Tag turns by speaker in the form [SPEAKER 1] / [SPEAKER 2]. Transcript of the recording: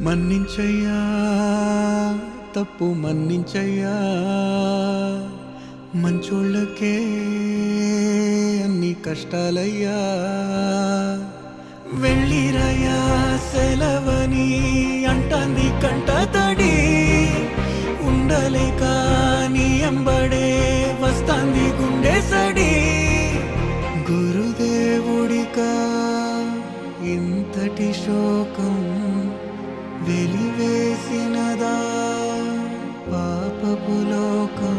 [SPEAKER 1] మన్నించయ్యా తప్పు మన్నించయ్యా మంచోళ్ళకే అన్ని కష్టాలయ్యా వెళ్ళిరయ్యా సెలవని అంటాంది కంట తడి ఉండలేక నీ ఎంబడే వస్తాంది గుండె సడి గురుదేవుడికా ఇంతటి శోకం వెలివేసినదా పాపపు లోకం